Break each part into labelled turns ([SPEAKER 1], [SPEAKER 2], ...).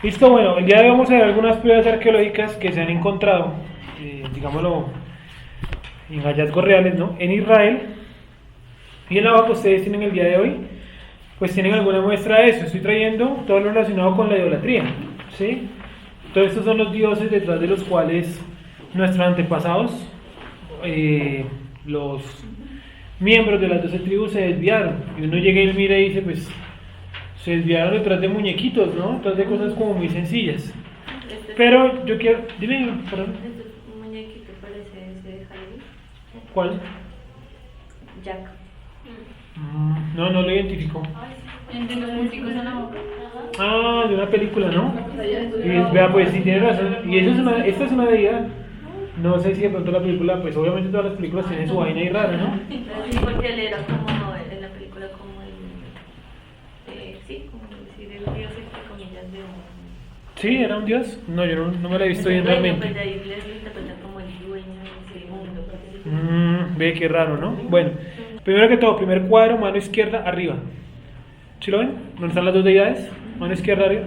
[SPEAKER 1] Listo, bueno, el día de hoy vamos a ver algunas pruebas arqueológicas que se han encontrado, digámoslo, en hallazgos reales, ¿no? En Israel. Y en la hoja que ustedes tienen el día de hoy, pues tienen alguna muestra de eso. Estoy trayendo todo lo relacionado con la idolatría, ¿sí? Todos estos son los dioses detrás de los cuales nuestros antepasados, los miembros de las 12 tribus se desviaron. Y uno llega y mira y dice, pues, se desviaron detrás de muñequitos, ¿no? Detrás de cosas como muy sencillas. Pero yo quiero... Dime, perdón.
[SPEAKER 2] Un muñequito parece ese de Halloween.
[SPEAKER 1] ¿Cuál?
[SPEAKER 2] Jack.
[SPEAKER 1] No lo identifico.
[SPEAKER 3] De los músicos en la boca.
[SPEAKER 1] Ah, de una película, ¿no? Y vea, pues sí, tiene razón. Y eso es esta es una deidad. No sé si de pronto la película, pues obviamente todas las películas tienen su vaina ahí rara, ¿no?
[SPEAKER 2] Sí, porque él era como en la película como sí, como decir el dios entre comillas de un...
[SPEAKER 1] Sí, era un dios. No, yo no me la he visto bien
[SPEAKER 2] Pues
[SPEAKER 1] realmente.
[SPEAKER 2] de ahí les interpreta como el dueño de ese mundo.
[SPEAKER 1] Ve qué raro, ¿no? Bueno, primero que todo, primer cuadro, mano izquierda arriba. ¿Sí lo ven? ¿Dónde están las dos deidades? Mano izquierda arriba.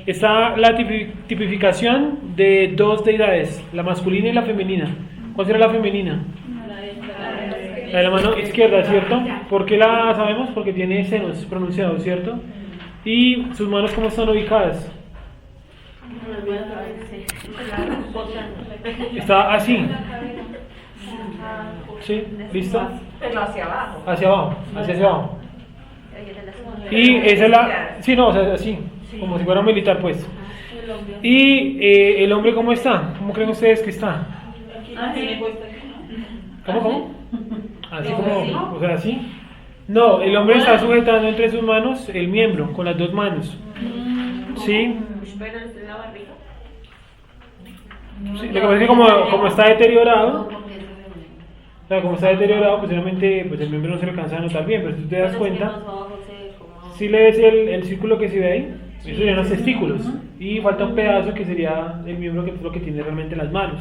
[SPEAKER 1] Está la tipificación de dos deidades, la masculina y la femenina. ¿Cuál será la femenina? La de la mano izquierda, ¿cierto? ¿Por qué la sabemos? Porque tiene senos pronunciados, ¿cierto? Y sus manos, ¿cómo están ubicadas? Está así. ¿Sí? ¿Listo?
[SPEAKER 4] Pero hacia abajo.
[SPEAKER 1] Hacia abajo, hacia abajo. Y esa es la... Sí, no, o sea, así, como si fuera un militar, pues. Y el hombre, ¿cómo está? ¿Cómo creen ustedes que está? ¿Cómo? Así como, o sea, así. No, el hombre está sujetando entre sus manos el miembro, con las dos manos. ¿Sí?
[SPEAKER 2] Pero es la barriga.
[SPEAKER 1] Sí, lo que pasa es que como está deteriorado, o sea, como está deteriorado, pues obviamente pues el miembro no se le alcanza a notar bien, pero si tú te das cuenta, si le ves el círculo que se ve ahí, eso serían los testículos, y falta un pedazo que sería el miembro que es lo que tiene realmente las manos.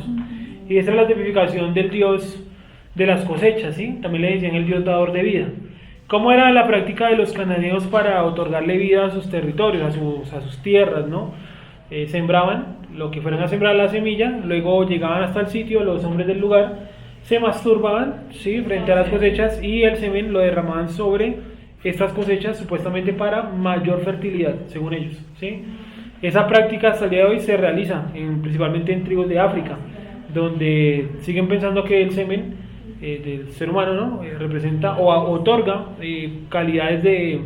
[SPEAKER 1] Y esa es la tipificación del dios de las cosechas, ¿sí? También le decían el dios dador de vida. ¿Cómo era la práctica de los cananeos para otorgarle vida a sus territorios, a sus tierras, ¿no? Sembraban lo que fueran a sembrar la semilla, luego llegaban hasta el sitio, los hombres del lugar se masturbaban, ¿sí? Frente a las cosechas, y el semen lo derramaban sobre estas cosechas supuestamente para mayor fertilidad, según ellos, ¿sí? Esa práctica hasta el día de hoy se realiza principalmente en tribus de África, donde siguen pensando que el semen del ser humano, ¿no? Representa o otorga calidades de,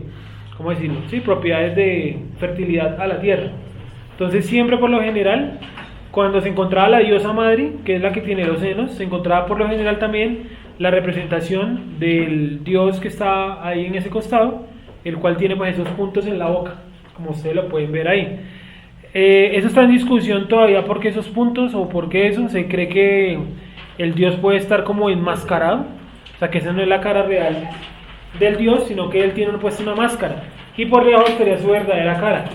[SPEAKER 1] ¿cómo decirlo? Sí, propiedades de fertilidad a la tierra. Entonces siempre por lo general, cuando se encontraba la diosa madre, que es la que tiene los senos, se encontraba por lo general también la representación del dios que está ahí en ese costado, el cual tiene pues esos puntos en la boca, como ustedes lo pueden ver ahí. Eso está en discusión todavía, porque esos puntos o por qué eso, se cree que el dios puede estar como enmascarado, o sea que esa no es la cara real del dios, sino que él tiene puesto una máscara, y por debajo estaría su verdadera cara.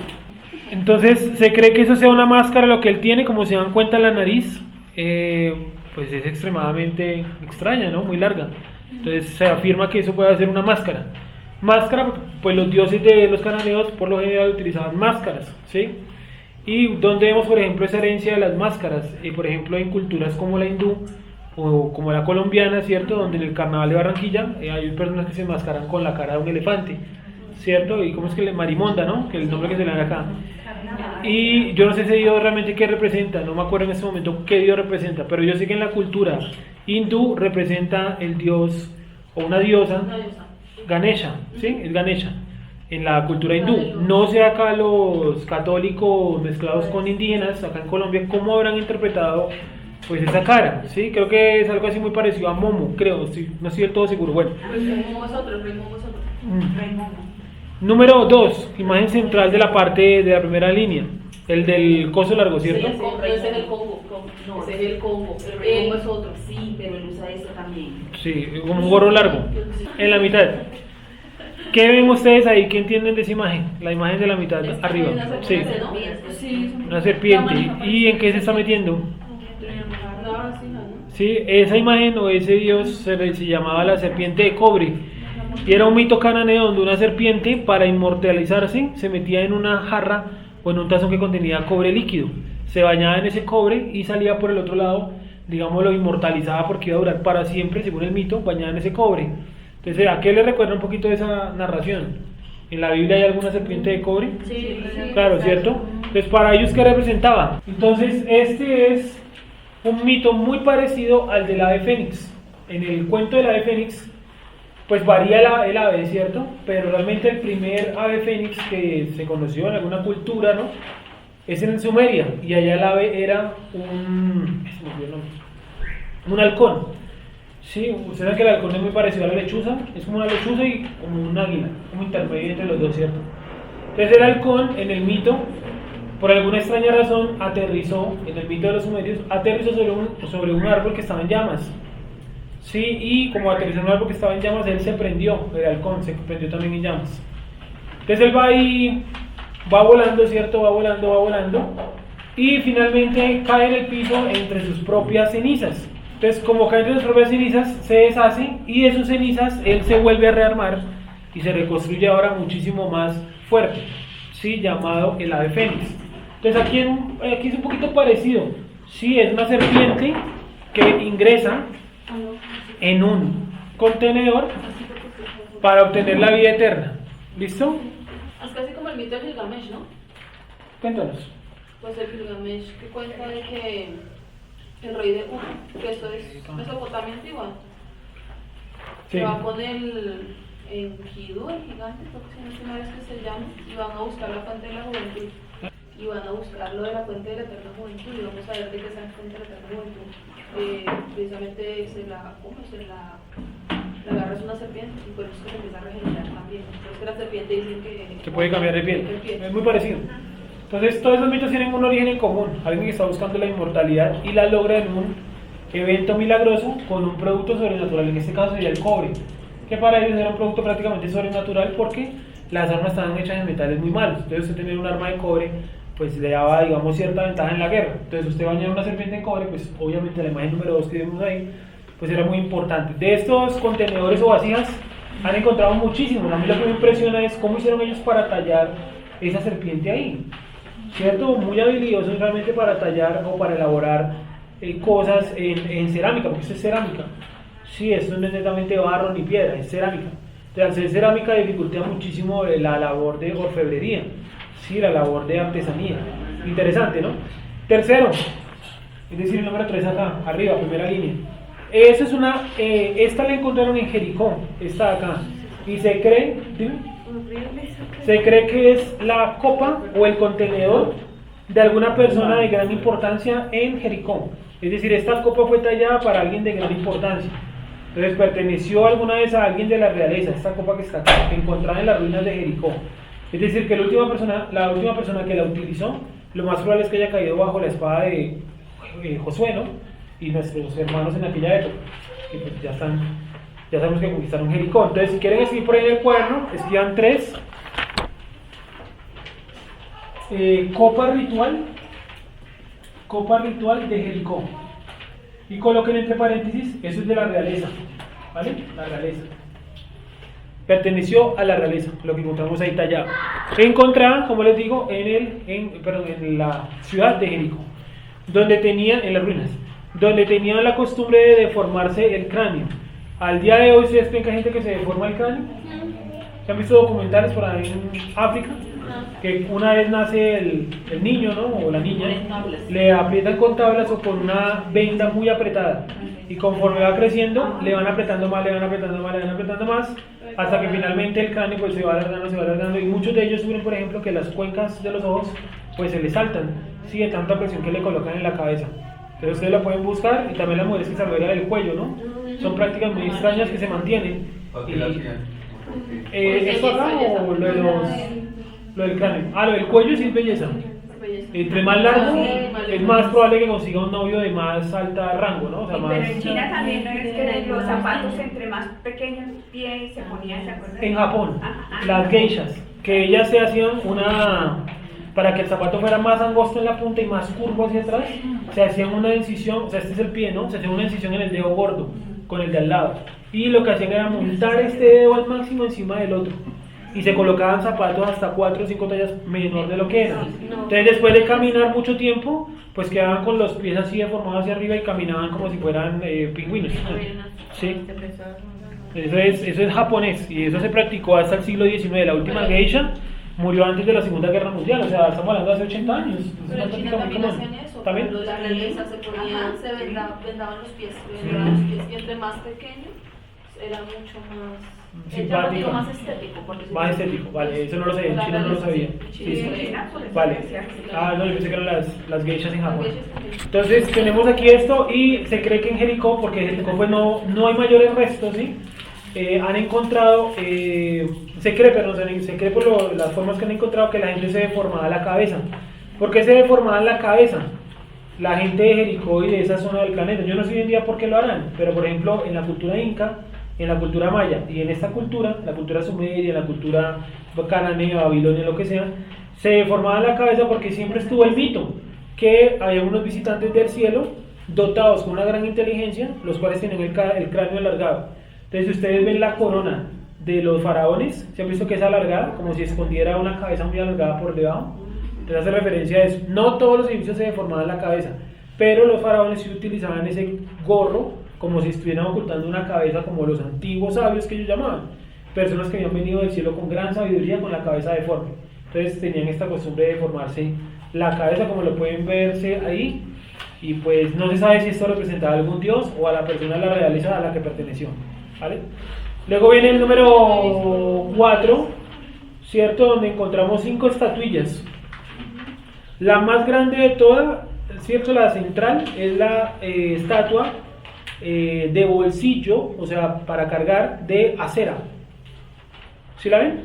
[SPEAKER 1] Entonces se cree que eso sea una máscara lo que él tiene. Como se dan cuenta, la nariz pues es extremadamente extraña, ¿no? Muy larga. Entonces se afirma que eso puede ser una máscara. Máscara, pues los dioses de los cananeos por lo general utilizaban máscaras, ¿sí? Y donde vemos, por ejemplo, esa herencia de las máscaras, por ejemplo, en culturas como la hindú o como la colombiana, ¿cierto? Donde en el carnaval de Barranquilla hay personas que se enmascaran con la cara de un elefante, ¿cierto? Y cómo es que marimonda, ¿no? Que es el nombre que se le da acá. Y yo no sé ese dios realmente qué representa, no me acuerdo en este momento qué dios representa, pero yo sé que en la cultura hindú representa el dios o una diosa, Ganesha, ¿sí? Es Ganesha en la cultura hindú. No sé acá los católicos mezclados con indígenas, acá en Colombia, cómo habrán interpretado pues esa cara, ¿sí? Creo que es algo así muy parecido a Momo, creo, sí, no estoy del todo seguro. Bueno. Número 2, imagen central de la parte de la primera línea, el del coso largo, ¿cierto?
[SPEAKER 4] Ese es el Congo. No, ese es el Congo. El Congo es otro, sí, pero él usa ese también.
[SPEAKER 1] Sí, como un gorro largo, en la mitad. ¿Qué ven ustedes ahí? ¿Qué entienden de esa imagen? La imagen de la mitad, arriba. Sí, una serpiente. ¿Y en qué se está metiendo? Sí, esa imagen o ese dios se llamaba la serpiente de cobre. Y era un mito cananeo donde una serpiente, para inmortalizarse, se metía en una jarra o en un tazón que contenía cobre líquido. Se bañaba en ese cobre y salía por el otro lado, digamos, lo inmortalizaba porque iba a durar para siempre, según el mito, bañada en ese cobre. Entonces, ¿a qué le recuerda un poquito de esa narración? ¿En la Biblia hay alguna serpiente de cobre?
[SPEAKER 2] Sí,
[SPEAKER 1] Claro, ¿cierto? Entonces, para ellos, ¿qué representaba? Entonces, este es un mito muy parecido al del ave fénix. En el cuento del ave fénix, pues varía el ave, ¿cierto? Pero realmente el primer ave fénix que se conoció en alguna cultura, ¿no? Es en Sumeria, y allá el ave era un halcón. Sí, ustedes saben que el halcón es muy parecido a la lechuza, es como una lechuza y como un águila, como intermedio entre los dos, ¿cierto? Entonces el halcón en el mito, por alguna extraña razón, aterrizó, en el mito de los sumerios, aterrizó sobre un árbol que estaba en llamas. Sí, y como aterrizó en un árbol que estaba en llamas, él se prendió, el halcón se prendió también en llamas. Entonces él va ahí, va volando, ¿cierto? Va volando, y finalmente cae en el piso entre sus propias cenizas. Entonces, como cae entre sus propias cenizas, se deshace, y de sus cenizas él se vuelve a rearmar y se reconstruye ahora muchísimo más fuerte, ¿sí? Llamado el ave fénix. Entonces aquí es un poquito parecido, sí, es una serpiente que ingresa en un contenedor para obtener la vida eterna. ¿Listo?
[SPEAKER 4] Es casi como el mito de Gilgamesh, ¿no?
[SPEAKER 1] Cuéntanos.
[SPEAKER 4] Pues el Gilgamesh que cuenta de que el rey de Ur, que esto es Mesopotamia antigua,
[SPEAKER 1] Sí.
[SPEAKER 4] se va con el Enkidu, el gigante, creo que es que se llama, y van a buscar la fuente de la juventud. Y van a buscar lo de la fuente de la eterna juventud, y vamos a ver de qué es la fuente de la eterna juventud. Precisamente la agarra es una serpiente, y por eso se empieza a regenerar también. Entonces que la serpiente dicen que
[SPEAKER 1] puede cambiar de piel. Es muy parecido. Entonces todos esos mitos tienen un origen en común. Alguien que está buscando la inmortalidad y la logra en un evento milagroso con un producto sobrenatural. En este caso sería el cobre, que para ellos era un producto prácticamente sobrenatural porque las armas estaban hechas de metales muy malos. Entonces usted tener un arma de cobre pues le daba, digamos, cierta ventaja en la guerra. Entonces usted bañar una serpiente en cobre, pues obviamente la imagen número 2 que vemos ahí, pues era muy importante. De estos contenedores o vasijas han encontrado muchísimos. A mí lo que me impresiona es cómo hicieron ellos para tallar esa serpiente ahí, ¿cierto? Muy habilidosos realmente para tallar o para elaborar cosas en cerámica, porque esto es cerámica. Sí, esto no es netamente barro ni piedra, es cerámica. Entonces, al ser cerámica dificulta muchísimo la labor de orfebrería, sí, la labor de artesanía. Interesante, ¿no? Tercero, es decir, el número 3 acá, arriba, primera línea. Esa es esta la encontraron en Jericó, esta de acá. Y se cree, ¿sí? Se cree que es la copa o el contenedor de alguna persona de gran importancia en Jericó. Es decir, esta copa fue tallada para alguien de gran importancia. Entonces perteneció alguna vez a alguien de la realeza, esta copa que está acá, encontrada en las ruinas de Jericó. Es decir, que la última persona que la utilizó, lo más probable es que haya caído bajo la espada de Josué, ¿no? Y nuestros hermanos en aquella época, que pues ya sabemos que conquistaron Jericó. Entonces, si quieren escribir por ahí en el cuaderno, escriban 3. Copa ritual de Jericó. Y coloquen entre paréntesis, eso es de la realeza, ¿vale? La realeza. Perteneció a la realeza, lo que encontramos ahí tallado. Encontrada, como les digo, en la ciudad de Jericó, en las ruinas, donde tenían la costumbre de deformarse el cráneo. Al día de hoy, ¿ustedes creen que hay gente que se deforma el cráneo? ¿Se han visto documentales por ahí en África? Que una vez nace el niño, ¿no? O la niña, le aprietan con tablas o con una venda muy apretada. Y conforme va creciendo, le van apretando más, hasta que finalmente el cráneo pues se va alargando. Y muchos de ellos sufren, por ejemplo, que las cuencas de los ojos pues se les saltan, ¿sí? De tanta presión que le colocan en la cabeza. Entonces ustedes la pueden buscar, y también las mujeres que se albergan el cuello, ¿no? Son prácticas muy extrañas que se mantienen. ¿Esto acá o lo del cráneo? Lo del cuello sí es belleza. Entre más largo, es más probable que consiga un novio de más alta rango, ¿no? O sea, más...
[SPEAKER 5] Pero en China también no es que los zapatos entre más pequeños pies se ponían, ¿se acuerdan?
[SPEAKER 1] En Japón, las geishas, que ellas se hacían para que el zapato fuera más angosto en la punta y más curvo hacia atrás, se hacían una incisión, o sea, este es el pie, ¿no? Se hacía una incisión en el dedo gordo, con el de al lado. Y lo que hacían era montar este dedo al máximo encima del otro. y se colocaban zapatos hasta 4 o 5 tallas menor de lo que eran. Entonces después de caminar mucho tiempo, pues quedaban con los pies así deformados hacia arriba y caminaban como si fueran pingüinos. Sí. Eso es japonés y eso se practicó hasta el siglo XIX. La última geisha murió antes de la Segunda Guerra Mundial, o sea, estamos hablando de hace 80 años.
[SPEAKER 4] Pero en China también hacían eso.
[SPEAKER 1] ¿También?
[SPEAKER 4] Cuando las realezas se ponían, se vendaban los pies, y entre más pequeños era mucho más
[SPEAKER 1] simpático,
[SPEAKER 2] más estético, por decirlo
[SPEAKER 1] más
[SPEAKER 2] así.
[SPEAKER 1] estético, vale, eso no lo sabía, en China no lo sabía. Sí, sí. Vale. No, yo pensé que eran las geishas en Japón. Entonces tenemos aquí esto y se cree que en Jericó, porque en Jericó pues no hay mayores restos, ¿sí? Han encontrado, se cree por las formas que han encontrado que la gente se deformaba la cabeza. ¿Por qué se deformaba la cabeza? La gente de Jericó y de esa zona del planeta. Yo no sé hoy en día por qué lo harán, pero por ejemplo en la cultura inca, en la cultura maya y en esta cultura, la cultura sumeria, la cultura cananea, babilonia, lo que sea, se deformaba la cabeza porque siempre estuvo el mito que había unos visitantes del cielo dotados con una gran inteligencia, los cuales tenían el cráneo alargado. Entonces, si ustedes ven la corona de los faraones, ¿se han visto que es alargada? Como si escondiera una cabeza muy alargada por debajo. Entonces hace referencia a eso. No todos los egipcios se deformaban la cabeza, pero los faraones sí utilizaban ese gorro como si estuvieran ocultando una cabeza, como los antiguos sabios que ellos llamaban. Personas que habían venido del cielo con gran sabiduría, con la cabeza deforme. Entonces tenían esta costumbre de deformarse la cabeza, como lo pueden verse ahí. Y pues no se sabe si esto representaba a algún dios o a la persona de la realeza a la que perteneció. ¿Vale? Luego viene el número 4, ¿cierto? Donde encontramos 5 estatuillas. La más grande de todas, ¿cierto? La central es la estatua de bolsillo, o sea, para cargar, de acera. ¿Sí la ven?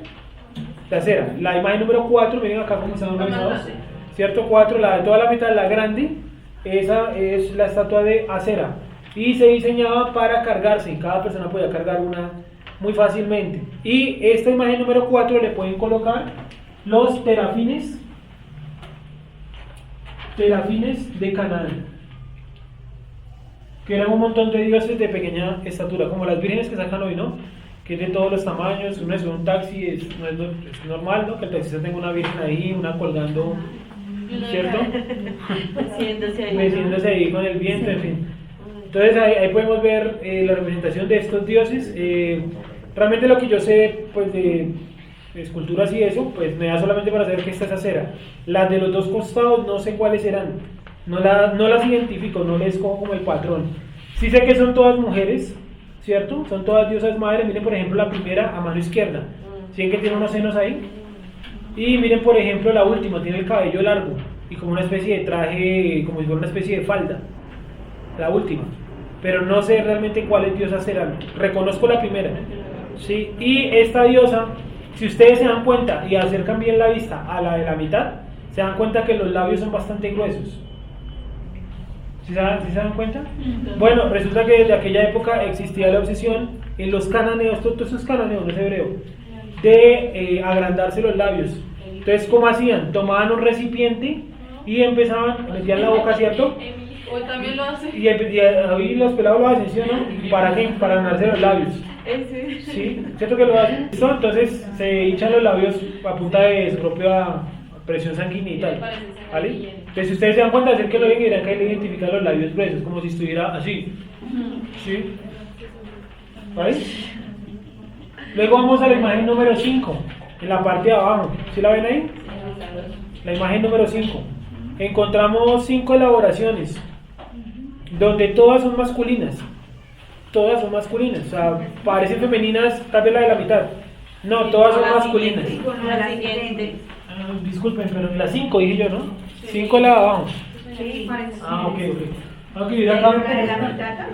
[SPEAKER 1] De acera. La imagen número 4, miren acá cómo están organizados. ¿Cierto? 4, la de toda la mitad, la grande, esa es la estatua de acera. Y se diseñaba para cargarse, cada persona podía cargar una muy fácilmente. Y esta imagen número 4 le pueden colocar los terafines de Canaán, que eran un montón de dioses de pequeña estatura, como las vírgenes que sacan hoy, ¿no? Que es de todos los tamaños. Uno es un taxi, es normal, ¿no? Que el taxista tenga una virgen ahí, una colgando, ¿cierto? Meciéndose ahí con el viento, en fin. Entonces ahí podemos ver la representación de estos dioses. Realmente lo que yo sé pues de esculturas y eso, pues me da solamente para saber que esta es acera. Las de los dos costados no sé cuáles serán, no las identifico, no les cojo como el patrón. Sí sé que son todas mujeres, ¿cierto? Son todas diosas madres. Miren por ejemplo la primera a mano izquierda, ¿sí ven que tiene unos senos ahí? Y miren por ejemplo la última, tiene el cabello largo y como una especie de traje, como si fuera una especie de falda. La última, pero no sé realmente cuáles diosas serán. Reconozco la primera, ¿sí? Y esta diosa, si ustedes se dan cuenta y acercan bien la vista a la de la mitad, se dan cuenta que los labios son bastante gruesos. ¿Sí se dan cuenta? Bueno, resulta que desde aquella época existía la obsesión en los cananeos, todo eso es cananeo, no es hebreo, de agrandarse los labios. Entonces, ¿cómo hacían? Tomaban un recipiente y empezaban, metían la boca, ¿cierto?
[SPEAKER 4] Hoy también lo hace.
[SPEAKER 1] Y ahí los pelados lo hacen, ¿sí o no? ¿Para qué? Para ganarse los labios. ¿Sí? ¿Cierto que lo hacen? ¿Listo? Entonces se hinchan los labios a punta de su propia presión sanguínea y tal. ¿Vale? Entonces si ustedes se dan cuenta de hacer que lo ven, dirán que ahí le identifican los labios gruesos, como si estuviera así. ¿Sí? ¿Vale? Luego vamos a la imagen número 5, en la parte de abajo. ¿Sí la ven ahí? La imagen número 5. Encontramos 5 elaboraciones, donde todas son masculinas. Todas son masculinas, o sea, parecen femeninas, tal vez la de la mitad. No, todas son masculinas. Disculpen, pero las 5 dije yo, ¿no? 5 la de abajo.
[SPEAKER 5] Sí, parece.
[SPEAKER 1] Ok. Okay, acá.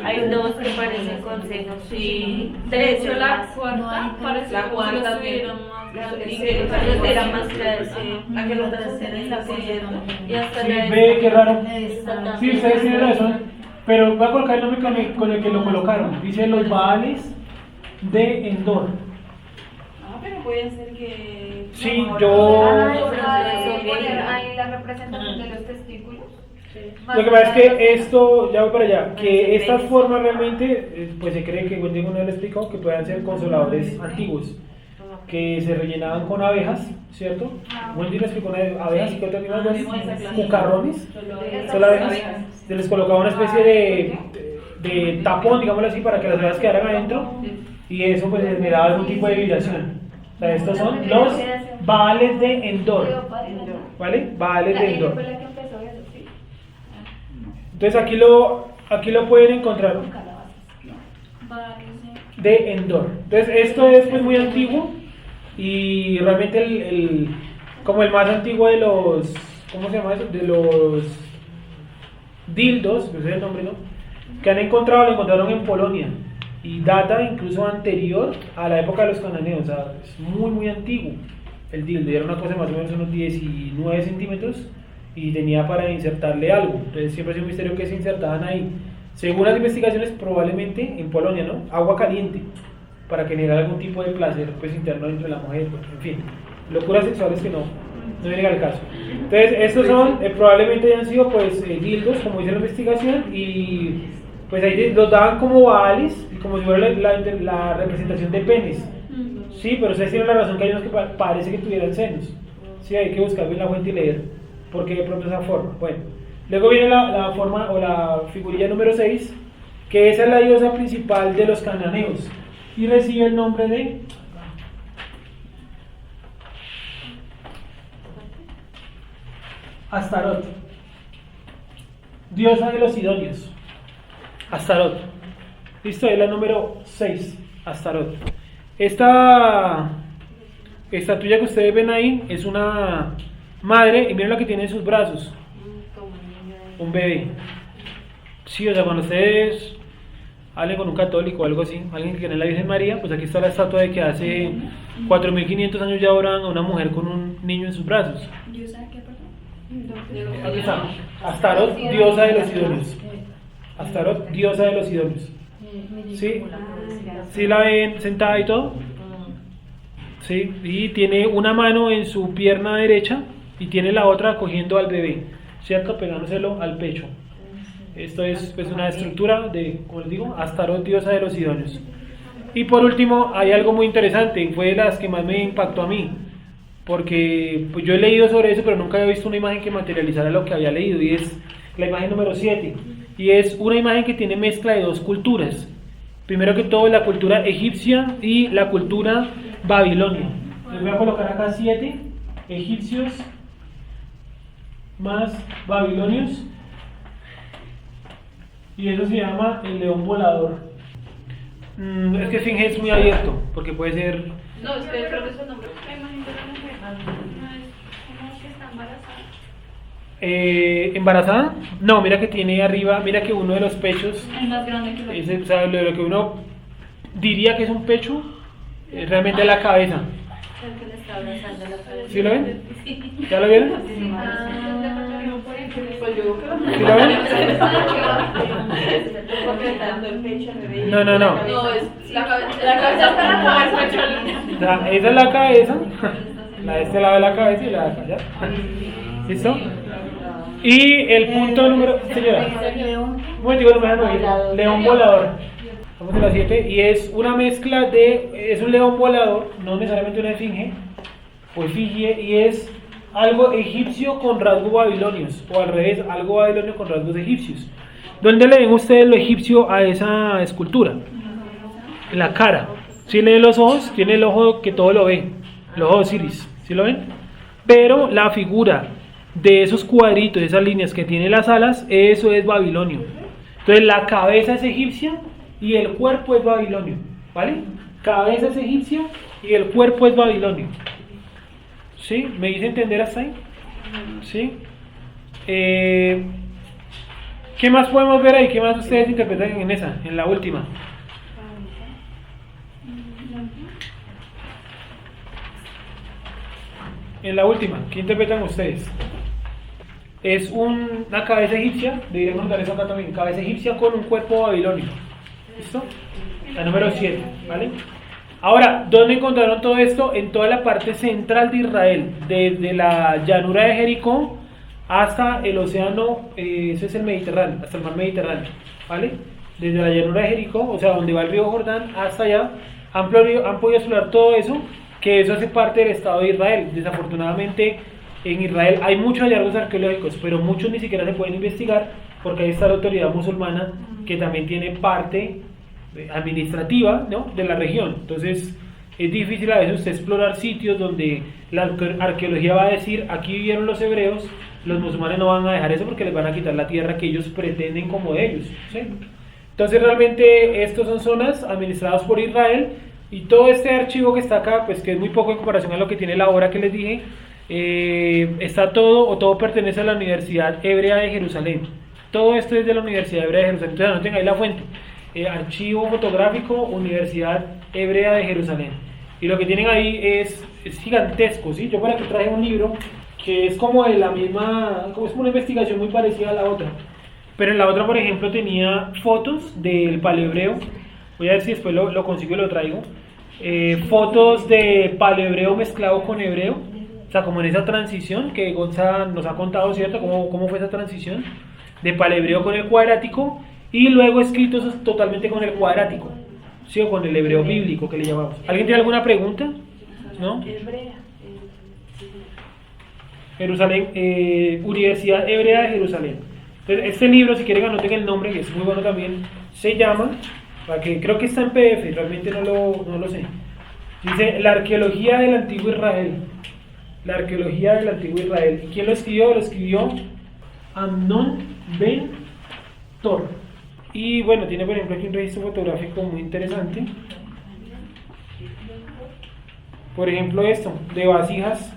[SPEAKER 2] Hay 2 que parecen con senos.
[SPEAKER 4] Sí.
[SPEAKER 2] 3
[SPEAKER 4] Pero la cuarta parece
[SPEAKER 2] la
[SPEAKER 4] como si
[SPEAKER 2] cuarta
[SPEAKER 4] los tuvieran más
[SPEAKER 2] la
[SPEAKER 4] grandes.
[SPEAKER 2] tercera más grande, la que los brazos tienen la cierta. Y hasta
[SPEAKER 1] Sí,
[SPEAKER 2] la
[SPEAKER 1] ve, qué raro.
[SPEAKER 2] esta
[SPEAKER 1] Sí, ustedes tienen razón. Pero voy a colocar el nombre con el que lo colocaron. Dice los Baales de Endor.
[SPEAKER 4] Pero puede ser que.
[SPEAKER 1] Sí, yo.
[SPEAKER 5] Ahí la representación de los testículos.
[SPEAKER 1] Lo que pasa es que esto, ya voy para allá, que estas formas realmente, pues se cree que, digo, no le explicó, que puedan ser consoladores antiguos. que se rellenaban con abejas, ¿cierto? Bueno, tienes que con abejas y qué otro animal más, cucarrones, solo abejas. Se les colocaba una especie de tapón, digámoslo así, para que las abejas quedaran adentro y eso pues generaba algún tipo de vibración. O sea, estos son los Baales de Endor, ¿vale? Baales de Endor. Entonces aquí lo pueden encontrar de Endor. Entonces esto es pues muy antiguo y realmente como el más antiguo de los, ¿cómo se llama eso? De los dildos, no sé el nombre, ¿no? Que han encontrado, lo encontraron en Polonia y data incluso anterior a la época de los cananeos, o sea, es muy muy antiguo el dildo, y era una cosa de más o menos unos 19 centímetros y tenía para insertarle algo, entonces siempre ha sido un misterio que se insertaban ahí. Según las investigaciones, probablemente en Polonia, ¿no? Agua caliente, para generar algún tipo de placer pues, interno dentro de la mujer, pues, en fin, locuras sexuales que no vienen al caso. Entonces, estos son, probablemente hayan sido pues dildos, como dice la investigación, y pues ahí los daban como baales, como si fuera la representación de penes. Sí, pero ustedes tienen la razón que hay unos que parece que tuvieran senos. Sí, hay que buscar bien la fuente y leer, porque de pronto esa forma. Bueno. Luego viene la forma o la figurilla número 6, que esa es la diosa principal de los cananeos y recibe el nombre de Astarot, diosa de los sidonios. Astarot. Listo, es la número 6, Astarot. Esta estatuilla que ustedes ven ahí es una madre y miren lo que tiene en sus brazos. Un bebé. Sí, o sea, cuando ustedes hablen con un católico o algo así, alguien que cree en la Virgen María, pues aquí está la estatua de que hace 4500 años ya oran a una mujer con un niño en sus brazos.
[SPEAKER 3] ¿Diosa qué, perdón?
[SPEAKER 1] Aquí está. Astarot, diosa de los idóneos. Astarot, diosa de los idóneos. ¿Sí? ¿Sí la ven sentada y todo? Sí, y tiene una mano en su pierna derecha y tiene la otra cogiendo al bebé, ¿cierto? Pegándoselo al pecho. Esto es pues una estructura de, como les digo, Astarot, diosa de los idóneos. Y por último, hay algo muy interesante, fue de las que más me impactó a mí, porque pues yo he leído sobre eso, pero nunca había visto una imagen que materializara lo que había leído, y es la imagen número 7, y es una imagen que tiene mezcla de dos culturas. Primero que todo, la cultura egipcia y la cultura babilonia. Les voy a colocar acá 7 egipcios más babilonios, y eso se llama el león volador. Es que Finge es muy abierto, porque puede ser...
[SPEAKER 4] No, es que creo que es el nombre.
[SPEAKER 3] La imagen de la mujer no es como que está embarazada.
[SPEAKER 1] ¿Embarazada? No, mira que tiene arriba, mira que uno de los pechos,
[SPEAKER 3] Es más grande que la
[SPEAKER 1] o sea, lo que uno diría que es un pecho, es realmente la cabeza.
[SPEAKER 2] El que le está abrazando la cabeza.
[SPEAKER 1] ¿Sí lo ven? ¿Ya lo vieron?
[SPEAKER 4] Pues yo creo que
[SPEAKER 1] ¿Sí lo ven? No.
[SPEAKER 4] no, es la cabeza está en la cabeza.
[SPEAKER 1] Esa es la cabeza, la de este lado de la cabeza y la de acá, ¿ya? ¿Listo? Y el punto número... Señora, un momentico, no me dejan oír. León volador. Vamos a la 7. Y es una mezcla de... Es un león volador, no necesariamente una esfinge, o efigie, y es algo egipcio con rasgos babilonios, o al revés, algo babilonio con rasgos egipcios. ¿Dónde le ven ustedes lo egipcio a esa escultura? En la cara. Si leen los ojos, tiene el ojo que todo lo ve, el ojo de Osiris, ¿sí lo ven? Pero la figura de esos cuadritos, esas líneas que tiene las alas, eso es babilonio. Entonces la cabeza es egipcia y el cuerpo es babilonio, ¿vale? Cabeza es egipcia y el cuerpo es babilonio. ¿Sí? ¿Me hice entender hasta ahí? ¿Sí? ¿Qué más podemos ver ahí? ¿Qué más ustedes interpretan en esa, en la última? En la última, ¿qué interpretan ustedes? Es una cabeza egipcia, deberíamos dar eso acá también, cabeza egipcia con un cuerpo babilonio. ¿Listo? La número 7, ¿vale? Ahora, ¿dónde encontraron todo esto? En toda la parte central de Israel, desde la llanura de Jericó hasta el océano, ese es el Mediterráneo, hasta el mar Mediterráneo, ¿vale? Desde la llanura de Jericó, o sea, donde va el río Jordán, hasta allá, han podido explorar todo eso, que eso hace parte del Estado de Israel. Desafortunadamente en Israel hay muchos hallazgos arqueológicos, pero muchos ni siquiera se pueden investigar porque ahí está la autoridad musulmana que también tiene parte administrativa, ¿no?, de la región. Entonces es difícil a veces usted explorar sitios donde la arqueología va a decir aquí vivieron los hebreos, los musulmanes no van a dejar eso porque les van a quitar la tierra que ellos pretenden como de ellos, ¿sí? Entonces realmente estos son zonas administradas por Israel y todo este archivo que está acá, pues que es muy poco en comparación a lo que tiene la obra que les dije, está todo o todo pertenece a la Universidad Hebrea de Jerusalén. Todo esto es de la Universidad Hebrea de Jerusalén. Entonces anoten ahí la fuente, archivo fotográfico Universidad Hebrea de Jerusalén. Y lo que tienen ahí es gigantesco, ¿sí? Yo por aquí traje un libro que es como de la misma, como es una investigación muy parecida a la otra. Pero en la otra, por ejemplo, tenía fotos del paleohebreo. Voy a ver si después lo consigo y lo traigo. Fotos de paleohebreo mezclado con hebreo. O sea, como en esa transición que Gonza nos ha contado, ¿cierto? ¿Cómo fue esa transición? De paleohebreo con el cuadrático. Y luego escritos totalmente con el cuadrático. ¿Sí? O con el hebreo bíblico que le llamamos. ¿Alguien tiene alguna pregunta? ¿No? Jerusalén, Universidad Hebrea de Jerusalén. Entonces, este libro, si quieren anoten el nombre, que es muy bueno también, se llama, para que creo que está en PDF, realmente no lo sé. Dice La arqueología del antiguo Israel. La arqueología del antiguo Israel. ¿Y quién lo escribió? Lo escribió Amnon Ben Tor. Y bueno, tiene por ejemplo aquí un registro fotográfico muy interesante. Por ejemplo esto, de vasijas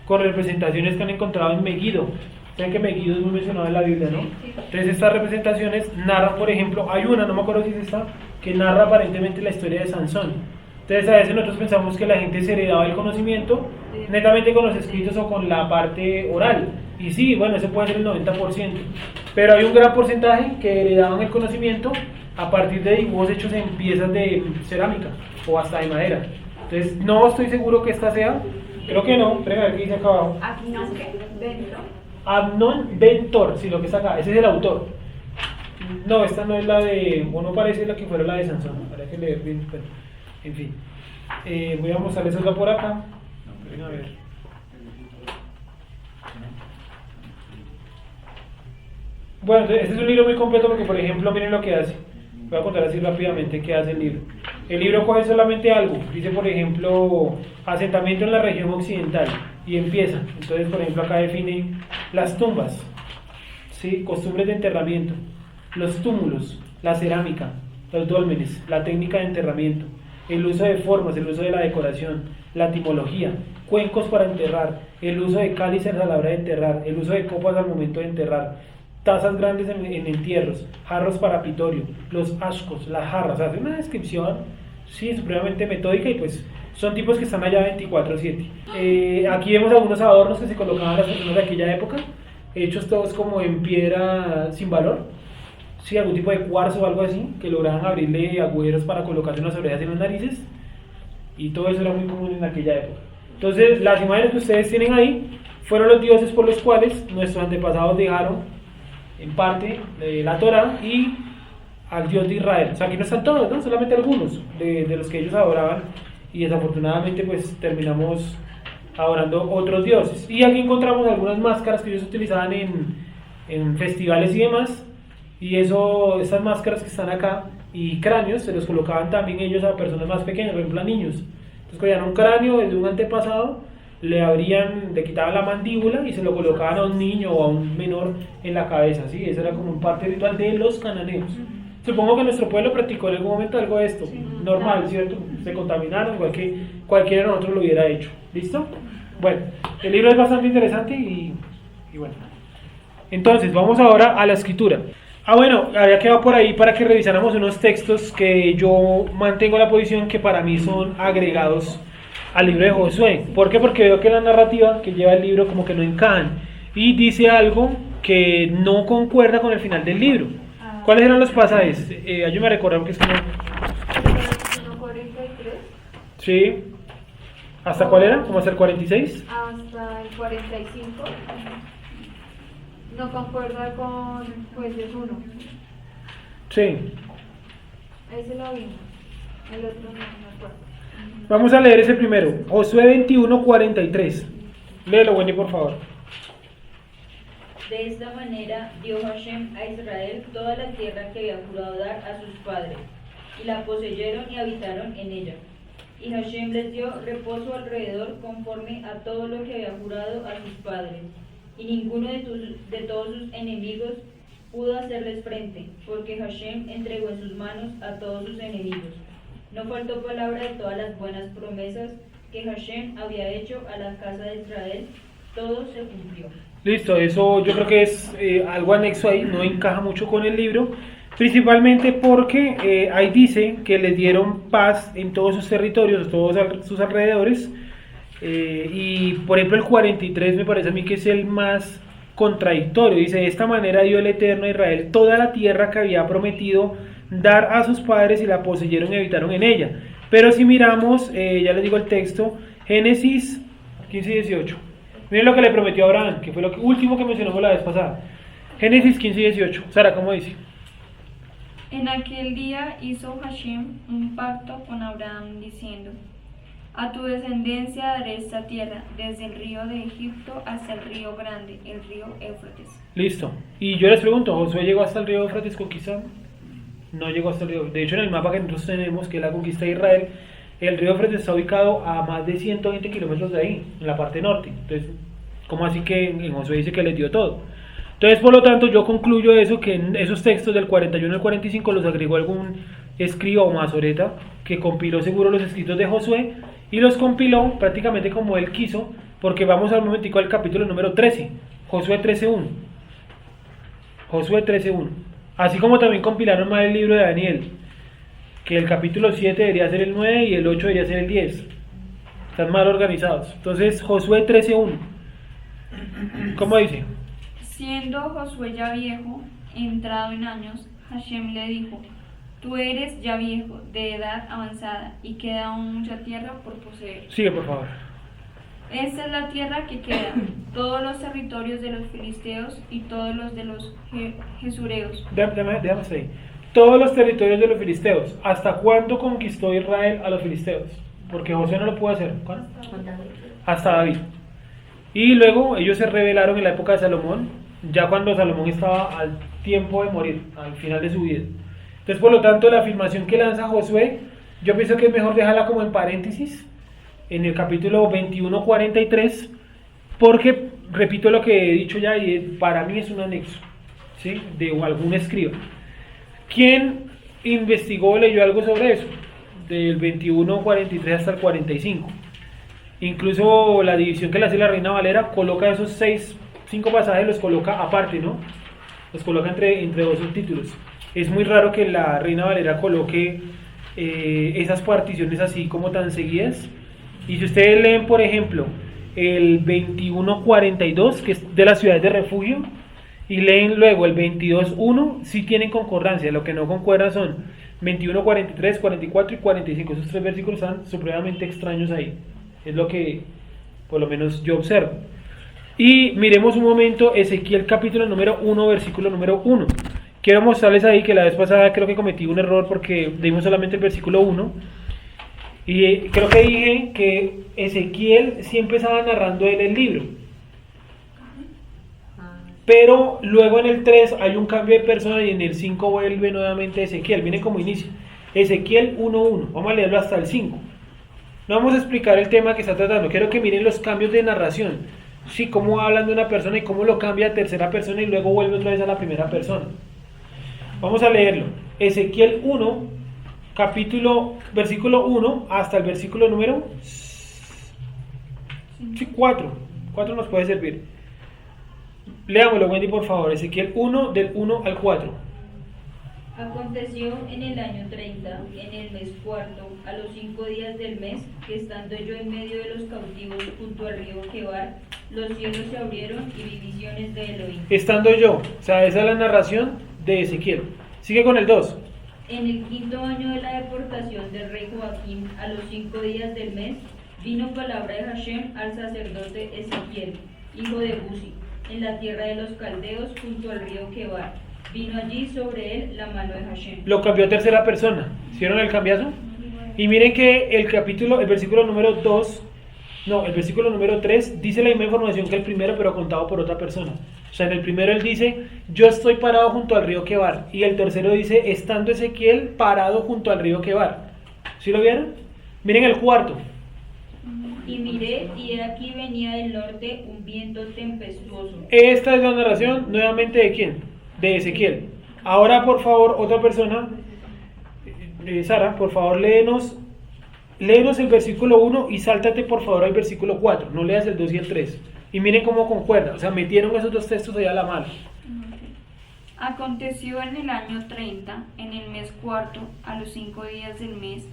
[SPEAKER 1] con representaciones que han encontrado en Megiddo. Saben que Megiddo es muy mencionado en la Biblia, ¿no? Entonces estas representaciones narran, por ejemplo, hay una, no me acuerdo si es esta, que narra aparentemente la historia de Sansón. Entonces a veces nosotros pensamos que la gente se heredaba el conocimiento netamente con los escritos o con la parte oral. Y sí, bueno, eso puede ser el 90%. Pero hay un gran porcentaje que heredaban el conocimiento a partir de dibujos hechos en piezas de cerámica o hasta de madera. Entonces no estoy seguro que esta sea, creo que no, pero a ver qué dice acá abajo.
[SPEAKER 5] Amnon Bentor.
[SPEAKER 1] Amnon Bentor, sí, lo que está acá, ese es el autor. No, esta no es la de, o no parece la que fuera la de Sansón, habrá que leer bien, pero, en fin. Voy a mostrarles otra por acá. A ver. Bueno, este es un libro muy completo porque, por ejemplo, miren lo que hace. Voy a contar así rápidamente qué hace el libro. El libro coge solamente algo. Dice, por ejemplo, asentamiento en la región occidental. Y empieza. Entonces, por ejemplo, acá define las tumbas, ¿sí? Costumbres de enterramiento, los túmulos, la cerámica, los dólmenes, la técnica de enterramiento, el uso de formas, el uso de la decoración, la etimología, cuencos para enterrar, el uso de cálices a la hora de enterrar, el uso de copas al momento de enterrar, tazas grandes en entierros, jarros para pitorio, los ashcos, las jarras. Hace una descripción, sí, supremamente metódica y pues son tipos que están allá 24/7. Aquí vemos algunos adornos que se colocaban las personas de aquella época, hechos todos como en piedra sin valor, sí, algún tipo de cuarzo o algo así, que lograban abrirle agujeros para colocarse en las orejas y en las narices, y todo eso era muy común en aquella época. Entonces, las imágenes que ustedes tienen ahí fueron los dioses por los cuales nuestros antepasados dejaron, en parte, la Torá y al Dios de Israel. O sea, aquí no están todos, ¿no? Solamente algunos de los que ellos adoraban, y desafortunadamente pues terminamos adorando otros dioses. Y aquí encontramos algunas máscaras que ellos utilizaban en festivales y demás, y esas máscaras que están acá y cráneos se los colocaban también ellos a personas más pequeñas, por ejemplo a niños. Entonces cogían un cráneo de un antepasado, le quitaban la mandíbula y se lo colocaban a un niño o a un menor en la cabeza, ¿sí? Eso era como un parte ritual de los cananeos. Supongo que nuestro pueblo practicó en algún momento algo de esto, normal, ¿cierto? Se contaminaron, igual que cualquiera de nosotros lo hubiera hecho. ¿Listo? Bueno, el libro es bastante interesante y bueno. Entonces, vamos ahora a la escritura. Bueno, había quedado por ahí para que revisáramos unos textos que yo mantengo la posición que para mí son agregados al libro de Josué. ¿Por qué? Porque veo que la narrativa que lleva el libro como que no encajan y dice algo que no concuerda con el final del libro. ¿Cuáles eran los pasajes? Ayúdame a recordar que es que no...
[SPEAKER 4] 43.
[SPEAKER 1] Sí. ¿Hasta cuál era? ¿Cómo hasta el 46?
[SPEAKER 4] Hasta el 45. No concuerda con Jueces 1.
[SPEAKER 1] Sí.
[SPEAKER 4] Ese lo vimos. El otro no me acuerdo.
[SPEAKER 1] Vamos a leer ese primero, Josué 21:43. Léelo, Wendy, por favor.
[SPEAKER 2] De esta manera dio Hashem a Israel toda la tierra que había jurado dar a sus padres, y la poseyeron y habitaron en ella. Y Hashem les dio reposo alrededor conforme a todo lo que había jurado a sus padres, y ninguno de todos sus enemigos pudo hacerles frente, porque Hashem entregó en sus manos a todos sus enemigos. No faltó palabra de todas las buenas promesas que Hashem había hecho a la casa de Israel, todo se cumplió.
[SPEAKER 1] Listo, eso yo creo que es algo anexo ahí, no encaja mucho con el libro, principalmente porque ahí dice que les dieron paz en todos sus territorios, todos sus alrededores, y por ejemplo el 43 me parece a mí que es el más contradictorio. Dice: de esta manera dio el Eterno a Israel toda la tierra que había prometido dar a sus padres, y la poseyeron y habitaron en ella. Pero si miramos, ya les digo el texto, Génesis 15 y 18. Miren lo que le prometió a Abraham, que fue lo último que mencionamos la vez pasada. Génesis 15 y 18. Sara, ¿cómo dice?
[SPEAKER 3] En aquel día hizo Hashem un pacto con Abraham diciendo: a tu descendencia daré esta tierra, desde el río de Egipto hasta el río grande, el río Éufrates.
[SPEAKER 1] Listo. Y yo les pregunto, ¿Josué llegó hasta el río Éufrates conquistando? No llegó hasta el río. De hecho, en el mapa que nosotros tenemos, que es la conquista de Israel, el río Éufrates está ubicado a más de 120 kilómetros de ahí, en la parte norte. Entonces, ¿cómo así que en Josué dice que les dio todo? Entonces, por lo tanto, yo concluyo eso, que en esos textos del 41 al 45 los agregó algún escriba o masoreta que compiló seguro los escritos de Josué y los compiló prácticamente como él quiso, porque vamos al momentico al capítulo número 13, Josué 13:1. Josué 13:1. Así como también compilaron mal el libro de Daniel, que el capítulo 7 debería ser el 9 y el 8 debería ser el 10. Están mal organizados. Entonces, Josué 13:1. ¿Cómo dice?
[SPEAKER 3] Siendo Josué ya viejo, entrado en años, Hashem le dijo: tú eres ya viejo, de edad avanzada, y queda aún mucha tierra por poseer.
[SPEAKER 1] Sigue, por favor.
[SPEAKER 3] Esta es la tierra que queda, todos los territorios de los filisteos y todos los de los jesureos.
[SPEAKER 1] Déjame ahí. Todos los territorios de los filisteos. ¿Hasta cuándo conquistó Israel a los filisteos? Porque Josué no lo pudo hacer. ¿Cuándo? Hasta David. Y luego ellos se rebelaron en la época de Salomón, ya cuando Salomón estaba al tiempo de morir, al final de su vida. Entonces, por lo tanto, la afirmación que lanza Josué, yo pienso que es mejor dejarla como en paréntesis, en el capítulo 21:43, porque, repito lo que he dicho ya, y para mí es un anexo, ¿sí?, de algún escriba. ¿Quién investigó o leyó algo sobre eso? Del 21:43 hasta el 45. Incluso la división que le hace la Reina Valera coloca esos 5 pasajes, los coloca aparte, ¿no? Los coloca entre dos subtítulos. Es muy raro que la Reina Valera coloque esas particiones así como tan seguidas. Y si ustedes leen, por ejemplo, el 21:42, que es de las ciudades de refugio, y leen luego el 22:1, sí tienen concordancia. Lo que no concuerda son 21:43, 44 y 45. Esos 3 versículos están supremamente extraños ahí. Es lo que por lo menos yo observo. Y miremos un momento Ezequiel capítulo número 1, versículo número 1. Quiero mostrarles ahí que la vez pasada creo que cometí un error porque dimos solamente el versículo 1. Y creo que dije que Ezequiel sí empezaba narrando él el libro. Pero luego en el 3 hay un cambio de persona y en el 5 vuelve nuevamente Ezequiel. Miren cómo inicia. Ezequiel 1:1. Vamos a leerlo hasta el 5. No vamos a explicar el tema que está tratando. Quiero que miren los cambios de narración. Sí, cómo va hablando una persona y cómo lo cambia a tercera persona y luego vuelve otra vez a la primera persona. Vamos a leerlo. Ezequiel 1, versículo 1 hasta el versículo número 4. 4 nos puede servir. Leámoslo, Wendy, por favor. Ezequiel 1, del 1 al 4.
[SPEAKER 2] Aconteció en el año 30, en el mes cuarto, a los 5 días del mes, que estando yo en medio de los cautivos junto al río Quebar, los cielos se abrieron y vi visiones de Elohim.
[SPEAKER 1] Estando yo, o sea, esa es la narración de Ezequiel. Sigue con el 2.
[SPEAKER 2] En el 5.º año de la deportación del rey Joaquín, a los 5 días del mes, vino palabra de Hashem al sacerdote Ezequiel, hijo de Buzi, en la tierra de los caldeos junto al río Quebar. Vino allí sobre él la mano de Hashem.
[SPEAKER 1] Lo cambió a tercera persona. ¿Hicieron el cambiazo? Y miren que el versículo número 2, no, el versículo número 3 dice la misma información que el primero, pero contado por otra persona. O sea, en el primero él dice, yo estoy parado junto al río Quebar. Y el tercero dice, estando Ezequiel parado junto al río Quebar. ¿Sí lo vieron? Miren el cuarto.
[SPEAKER 2] Y miré, y he aquí venía del norte un viento tempestuoso.
[SPEAKER 1] Esta es la narración nuevamente de quién? De Ezequiel. Ahora, por favor, otra persona, Sara, por favor, léenos el versículo 1 y sáltate por favor al versículo 4. No leas el 2 y el 3. Y miren cómo concuerda. O sea, metieron esos dos textos allá a la mano.
[SPEAKER 3] Aconteció en el año 30, en el mes cuarto, a los 5 días del mes,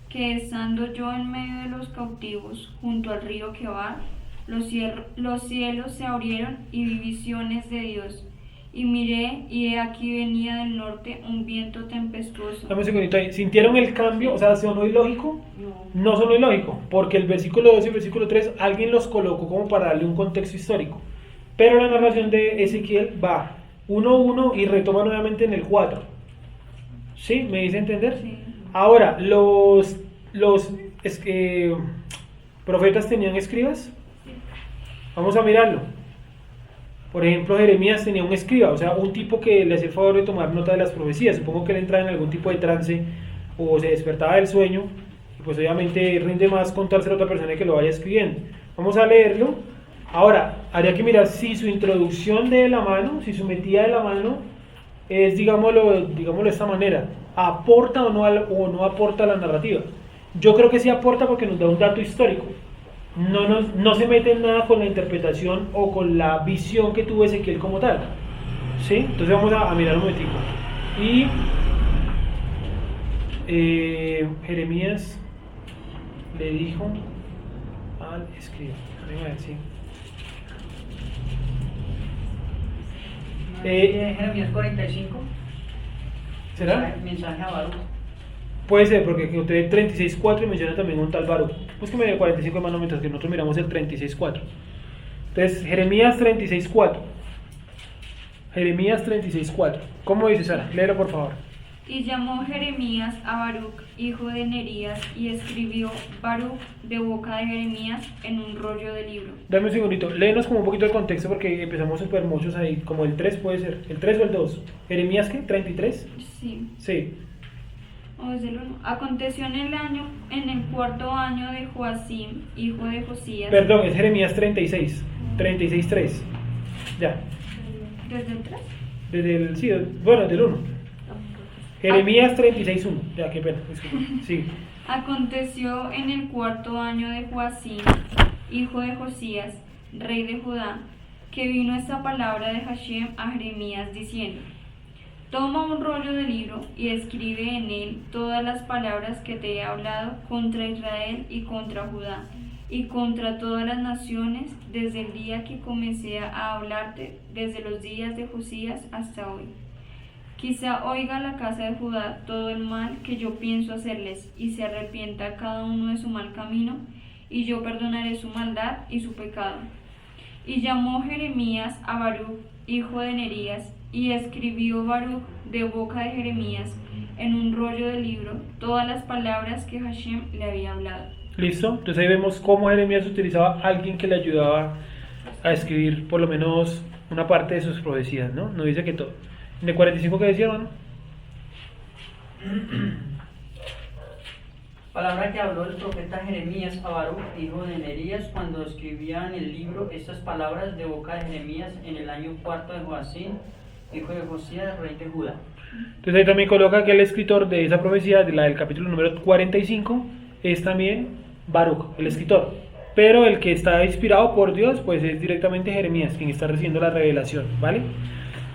[SPEAKER 3] que estando yo en medio de los cautivos, junto al río Quebar, los cielos se abrieron y vi visiones de Dios. Y miré, y he aquí venía del norte un viento tempestuoso.
[SPEAKER 1] Dame un segundito ahí. ¿Sintieron el cambio? O sea, ¿sonó ilógico? No sonó ilógico, porque el versículo 2 y el versículo 3 alguien los colocó como para darle un contexto histórico. Pero la narración de Ezequiel va 1:1 y retoma nuevamente en el 4. ¿Sí? ¿Me dice entender?
[SPEAKER 3] Sí.
[SPEAKER 1] Ahora, los profetas tenían escribas. Vamos a mirarlo. Por ejemplo, Jeremías tenía un escriba, o sea, un tipo que le hacía el favor de tomar nota de las profecías. Supongo que él entraba en algún tipo de trance o se despertaba del sueño, y pues obviamente rinde más contárselo a otra persona que lo vaya escribiendo. Vamos a leerlo. Ahora, habría que mirar si su introducción de la mano, si su metida de la mano es, digámoslo de esta manera, aporta o no aporta a la narrativa. Yo creo que sí aporta porque nos da un dato histórico. No se mete en nada con la interpretación o con la visión que tuvo Ezequiel como tal. ¿Sí? Entonces vamos a mirar un momentico. Y Jeremías le dijo al escriba. Venga a ver, sí.
[SPEAKER 6] Jeremías 45.
[SPEAKER 1] ¿Será?
[SPEAKER 6] Mensaje a Baruch.
[SPEAKER 1] Puede ser, porque usted 36.4 y menciona también un tal Baruch. Búsqueme el 45 de mano mientras que nosotros miramos el 36.4. Entonces, Jeremías 36.4. Jeremías 36.4. ¿Cómo dice, Sara? Léelo, por favor.
[SPEAKER 3] Y llamó Jeremías a Baruch, hijo de Nerías, y escribió Baruch de boca de Jeremías en un rollo de libro.
[SPEAKER 1] Dame un segundito, léenos como un poquito el contexto porque empezamos súper muchos ahí, como el 3 puede ser, el 3 o el 2. ¿Jeremías qué? ¿33?
[SPEAKER 3] Sí.
[SPEAKER 1] Sí.
[SPEAKER 3] O desde el 1. Aconteció en el cuarto año de Joacim, hijo de Josías.
[SPEAKER 1] Perdón, es Jeremías 36, 36.3. Ya.
[SPEAKER 3] ¿Desde el 3?
[SPEAKER 1] Desde el, sí, bueno, del 1. Jeremías 36.1. Ya, qué pena, disculpa. Sí.
[SPEAKER 3] Aconteció en el cuarto año de Joacim, hijo de Josías, rey de Judá, que vino esta palabra de Hashem a Jeremías diciendo: Toma un rollo de libro y escribe en él todas las palabras que te he hablado contra Israel y contra Judá y contra todas las naciones desde el día que comencé a hablarte, desde los días de Josías hasta hoy. Quizá oiga la casa de Judá todo el mal que yo pienso hacerles y se arrepienta cada uno de su mal camino, y yo perdonaré su maldad y su pecado. Y llamó Jeremías a Baruch, hijo de Nerías, y escribió Baruch de boca de Jeremías en un rollo de libro todas las palabras que Hashem le había hablado.
[SPEAKER 1] ¿Listo? Entonces ahí vemos cómo Jeremías utilizaba a alguien que le ayudaba a escribir por lo menos una parte de sus profecías, ¿no? No dice que todo. ¿De 45 qué decía, hermano?
[SPEAKER 6] Palabra que habló el profeta Jeremías a Baruch, hijo de Nerías, cuando escribía en el libro estas palabras de boca de Jeremías en el año cuarto de Joacim, hijo de Josías, rey de Judá.
[SPEAKER 1] Entonces ahí también coloca que el escritor de esa profecía, de la del capítulo número 45, es también Baruch, el escritor. Pero el que está inspirado por Dios, pues es directamente Jeremías, quien está recibiendo la revelación, ¿vale?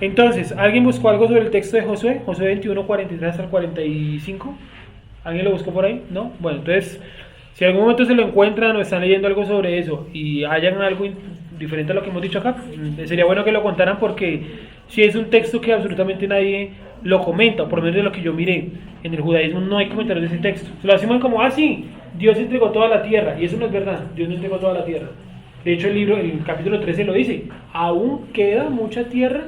[SPEAKER 1] Entonces, ¿alguien buscó algo sobre el texto de Josué? Josué 21, 43 hasta el 45. ¿Alguien lo buscó por ahí? ¿No? Bueno, entonces, si en algún momento se lo encuentran o están leyendo algo sobre eso y hayan algo diferente a lo que hemos dicho acá, sería bueno que lo contaran, porque si es un texto que absolutamente nadie lo comenta, por lo menos de lo que yo miré, en el judaísmo no hay comentarios de ese texto. Se lo hacemos como, sí, Dios entregó toda la tierra, y eso no es verdad, Dios no entregó toda la tierra. De hecho, el capítulo 13 lo dice, aún queda mucha tierra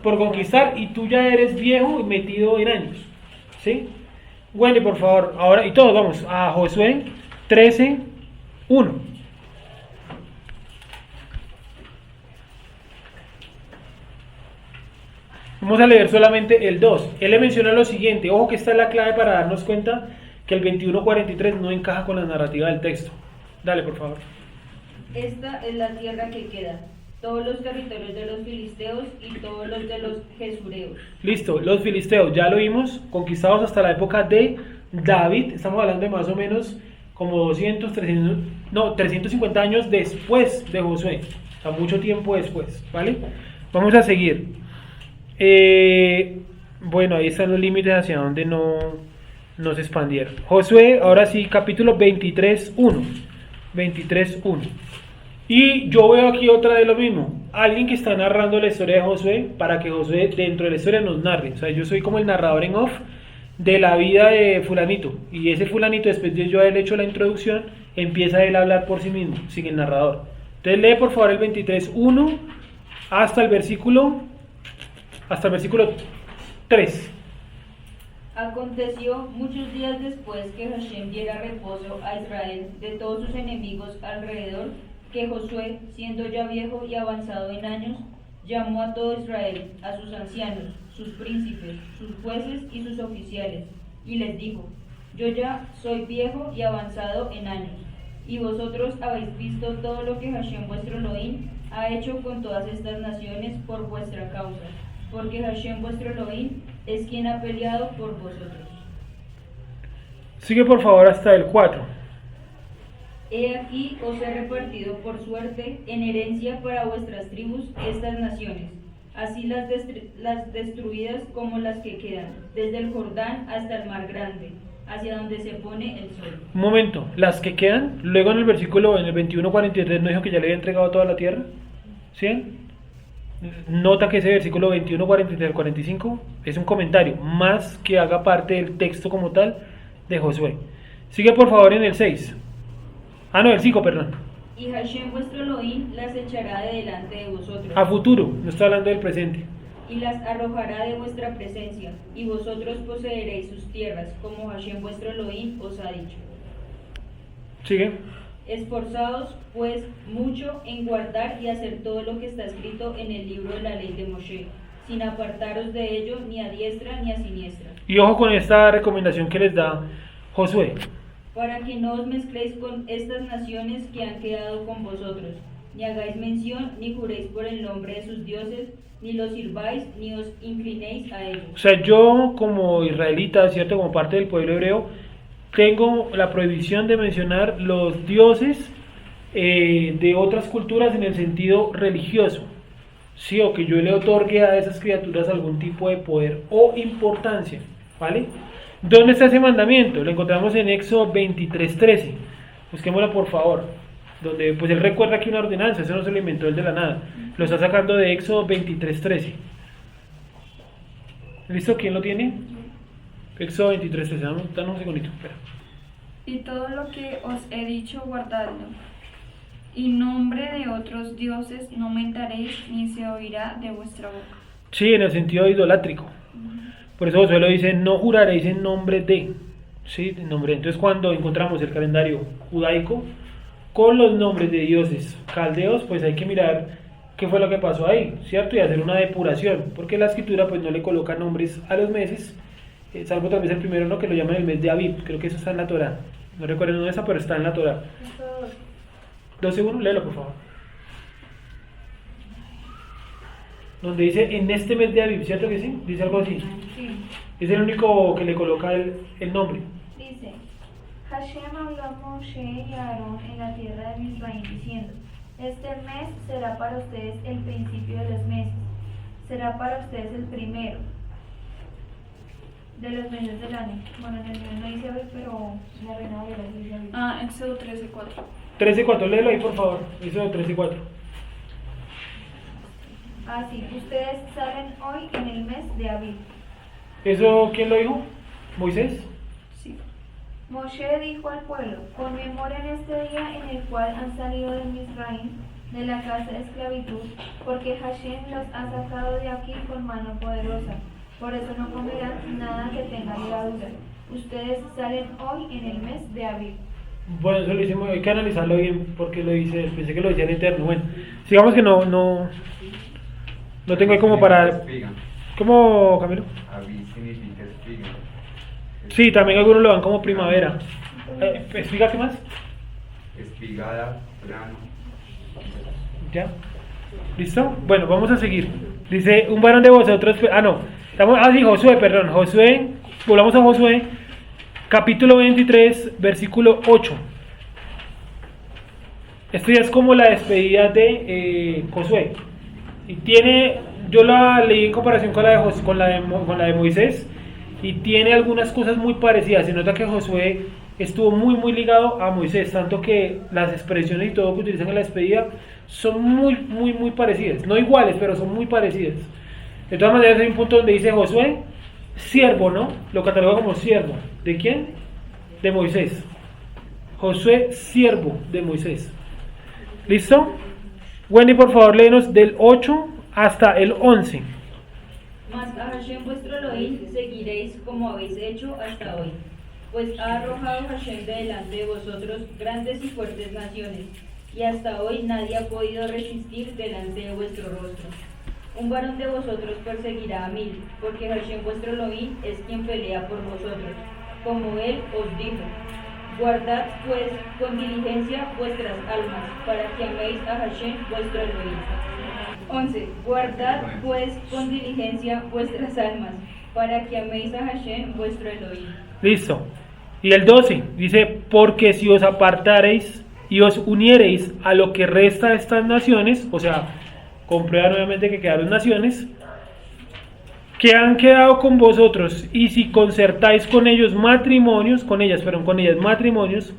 [SPEAKER 1] por conquistar y tú ya eres viejo y metido en años, ¿sí? Wendy, por favor, ahora, y todos vamos a Josué 13:1. Vamos a leer solamente el 2. Él le menciona lo siguiente, ojo que esta es la clave para darnos cuenta que el 21:43 no encaja con la narrativa del texto. Dale, por favor.
[SPEAKER 2] Esta es la tierra que queda, todos los territorios de los filisteos y todos los de los jesureos.
[SPEAKER 1] Listo, los filisteos, ya lo vimos, conquistados hasta la época de David. Estamos hablando de más o menos como 200, 300, no, 350 años después de Josué. O sea, mucho tiempo después, ¿vale? Vamos a seguir. Bueno, ahí están los límites hacia donde no se expandieron. Josué, ahora sí, capítulo 23:1. 23:1. Y yo veo aquí otra de lo mismo. Alguien que está narrando la historia de Josué para que Josué dentro de la historia nos narre. O sea, yo soy como el narrador en off de la vida de fulanito. Y ese fulanito, después de yo haber hecho la introducción, empieza él a hablar por sí mismo, sin el narrador. Entonces lee por favor el 23:1 hasta el versículo 3.
[SPEAKER 2] Aconteció muchos días después que Hashem diera reposo a Israel de todos sus enemigos alrededor, que Josué, siendo ya viejo y avanzado en años, llamó a todo Israel, a sus ancianos, sus príncipes, sus jueces y sus oficiales, y les dijo: yo ya soy viejo y avanzado en años, y vosotros habéis visto todo lo que Hashem vuestro Elohim ha hecho con todas estas naciones por vuestra causa, porque Hashem vuestro Elohim es quien ha peleado por vosotros.
[SPEAKER 1] Sigue por favor hasta el 4.
[SPEAKER 2] He aquí os he repartido por suerte en herencia para vuestras tribus estas naciones, así las destruidas como las que quedan, desde el Jordán hasta el mar grande, hacia donde se pone el sol.
[SPEAKER 1] Un momento, las que quedan, luego en el 21:43 no dijo que ya le había entregado toda la tierra. ¿Sí? Nota que ese versículo 21, 43, 45 es un comentario, más que haga parte del texto como tal de Josué. Sigue por favor en el 6. Ah, no, el 5, perdón.
[SPEAKER 2] Y Hashem vuestro Elohim las echará de delante de vosotros.
[SPEAKER 1] A futuro, no está hablando del presente.
[SPEAKER 2] Y las arrojará de vuestra presencia, y vosotros poseeréis sus tierras, como Hashem vuestro Elohim os ha dicho.
[SPEAKER 1] Sigue.
[SPEAKER 2] Esforzaos, pues, mucho en guardar y hacer todo lo que está escrito en el libro de la ley de Moshe, sin apartaros de ello ni a diestra ni a siniestra.
[SPEAKER 1] Y ojo con esta recomendación que les da Josué.
[SPEAKER 2] Para que no os mezcléis con estas naciones que han quedado con vosotros, ni hagáis mención, ni juréis por el nombre de sus dioses, ni los sirváis, ni os inclinéis a ellos.
[SPEAKER 1] O sea, yo como israelita, ¿cierto? Como parte del pueblo hebreo, tengo la prohibición de mencionar los dioses de otras culturas en el sentido religioso, sí, o que yo le otorgue a esas criaturas algún tipo de poder o importancia, ¿vale? ¿Dónde está ese mandamiento? Lo encontramos en Éxodo 23:13. Busquémoslo por favor, donde pues él recuerda aquí una ordenanza, eso no se lo inventó él de la nada, lo está sacando de Éxodo 23:13. ¿Listo? ¿Quién lo tiene? Éxodo 23:13, dame un segundito, espera.
[SPEAKER 3] Y todo lo que os he dicho guardadlo, y nombre de otros dioses no mentaréis, ni se oirá de vuestra boca.
[SPEAKER 1] Sí, en el sentido idolátrico. Por eso Josué lo dice, no juraréis en nombre de, ¿sí? En nombre. Entonces cuando encontramos el calendario judaico con los nombres de dioses caldeos, pues hay que mirar qué fue lo que pasó ahí, ¿cierto? Y hacer una depuración, porque la escritura pues no le coloca nombres a los meses, salvo tal vez el primero, ¿no? Que lo llaman el mes de Aviv, creo que eso está en la Torá. No recuerdo dónde está, pero está en la Torá. 2 segundos, léelo por favor. Donde dice en este mes de Aviv, ¿cierto que sí? Dice algo así.
[SPEAKER 3] Sí.
[SPEAKER 1] Es el único que le coloca el nombre.
[SPEAKER 3] Dice: Hashem habló a Moshe y a Aarón en la tierra de Misraim diciendo: este mes será para ustedes el principio de los meses, será para ustedes el primero de los meses del año. Bueno, en el mío no dice Aviv, pero la Reina Valera dice Aviv.
[SPEAKER 4] Éxodo 13:4.
[SPEAKER 1] 13:4, léelo ahí por favor. Eso 13:4.
[SPEAKER 3] Sí, ustedes salen hoy en el mes de Aviv.
[SPEAKER 1] ¿Eso quién lo dijo? ¿Moisés?
[SPEAKER 3] Sí. Moshe dijo al pueblo: conmemoren este día en el cual han salido de Misraim, de la casa de esclavitud, porque Hashem los ha sacado de aquí con mano poderosa. Por eso no comerán nada que tenga levadura, Ustedes salen hoy en el mes de Aviv.
[SPEAKER 1] Bueno, eso lo hicimos, hay que analizarlo bien porque lo dice, pensé que lo decía el Eterno. Bueno, sigamos que no tengo ahí como para...
[SPEAKER 7] Espiga.
[SPEAKER 1] ¿Cómo, Camilo?
[SPEAKER 7] Aviv significa espiga.
[SPEAKER 1] Sí, también algunos lo dan como primavera. ¿Explica qué más?
[SPEAKER 7] Espigada, grano.
[SPEAKER 1] ¿Ya? ¿Listo? Bueno, vamos a seguir. Dice, un varón de vosotros... sí, Josué, perdón. Josué, volvamos a Josué, capítulo 23, versículo 8. Esto ya es como la despedida de Josué. Y yo la leí en comparación con la de Moisés, y tiene algunas cosas muy parecidas. Se nota que Josué estuvo muy ligado a Moisés, tanto que las expresiones y todo que utilizan en la despedida son muy parecidas, no iguales, pero son muy parecidas. De todas maneras hay un punto donde dice Josué, siervo, ¿no? Lo cataloga como siervo. ¿De quién? De Moisés. Josué, siervo de Moisés. ¿Listo? Wendy, por favor, léenos del 8 hasta el 11.
[SPEAKER 2] Mas a Hashem vuestro Elohim seguiréis como habéis hecho hasta hoy, pues ha arrojado Hashem de delante de vosotros grandes y fuertes naciones, y hasta hoy nadie ha podido resistir delante de vuestro rostro. Un varón de vosotros perseguirá a 1000, porque Hashem vuestro Elohim es quien pelea por vosotros, como él os dijo. Guardad pues con diligencia vuestras almas, para que améis a Hashem vuestro Elohim. 11. Guardad pues con diligencia vuestras almas, para que améis a Hashem vuestro Elohim.
[SPEAKER 1] Listo. Y el 12 dice, porque si os apartareis y os uniereis a lo que resta de estas naciones, o sea, comprueba nuevamente que quedaron naciones, que han quedado con vosotros, y si concertáis con ellas matrimonios,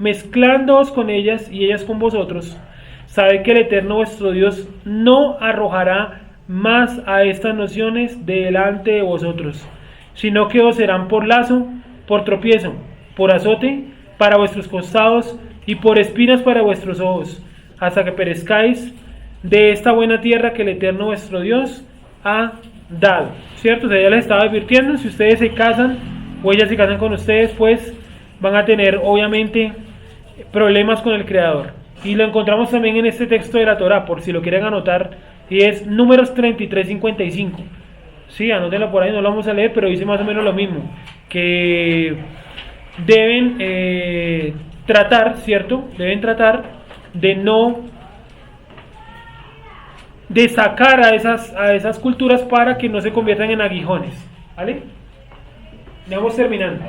[SPEAKER 1] mezclándoos con ellas y ellas con vosotros, sabe que el Eterno vuestro Dios no arrojará más a estas naciones delante de vosotros, sino que os serán por lazo, por tropiezo, por azote para vuestros costados y por espinas para vuestros ojos, hasta que perezcáis de esta buena tierra que el Eterno vuestro Dios ha dado. ¿Cierto? O sea, ya les estaba advirtiendo, si ustedes se casan o ellas se casan con ustedes, pues van a tener obviamente problemas con el Creador. Y lo encontramos también en este texto de la Torá, por si lo quieren anotar, y es Números 33:55. Sí, anótenlo por ahí, no lo vamos a leer, pero dice más o menos lo mismo, que deben tratar, ¿cierto? Deben tratar de sacar a esas culturas para que no se conviertan en aguijones, ¿vale? Ya vamos terminando.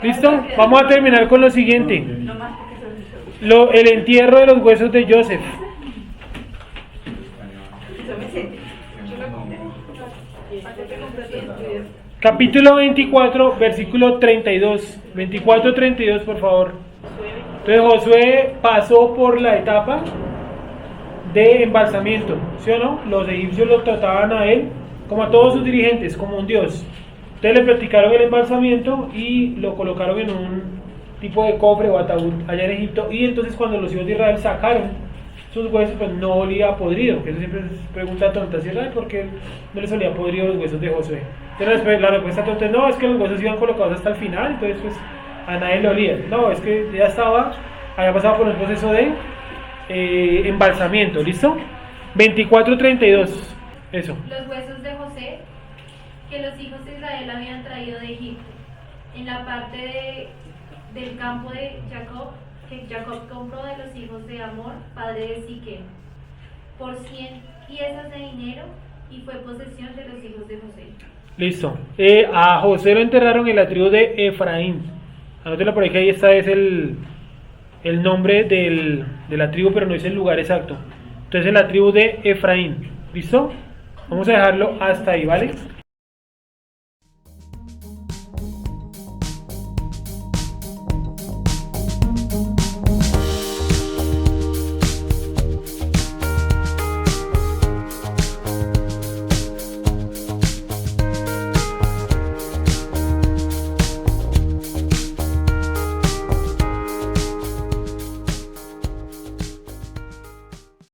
[SPEAKER 1] ¿Listo? Vamos a terminar con lo siguiente. El entierro de los huesos de Joseph. Capítulo 24, versículo 32. 24-32, por favor. Entonces Josué pasó por la etapa de embalsamiento, ¿sí o no? Los egipcios lo trataban a él como a todos sus dirigentes, como un dios. Entonces le practicaron el embalsamiento y lo colocaron en un tipo de cofre o ataúd allá en Egipto, y entonces cuando los hijos de Israel sacaron sus huesos, pues no olía podrido, que eso siempre es pregunta tonta, ¿sí? ¿Por qué no les olía podrido los huesos de Josué? Entonces la respuesta tonta es, no, es que los huesos iban colocados hasta el final, entonces pues a nadie le olía. No, es que ya había pasado por el proceso de embalsamiento. ¿Listo? 24-32, eso.
[SPEAKER 8] Los huesos de José que los hijos de Israel habían traído de Egipto, en la parte del campo de Jacob, que Jacob compró de los hijos de Amor, padre de Siquem, por 100 piezas de dinero, y fue posesión de los hijos de José.
[SPEAKER 1] Listo. A José lo enterraron en la tribu de Efraín. Anótelo por ahí, que ahí está, es el nombre de la tribu, pero no es el lugar exacto. Entonces en la tribu de Efraín. ¿Listo? Vamos a dejarlo hasta ahí, ¿vale?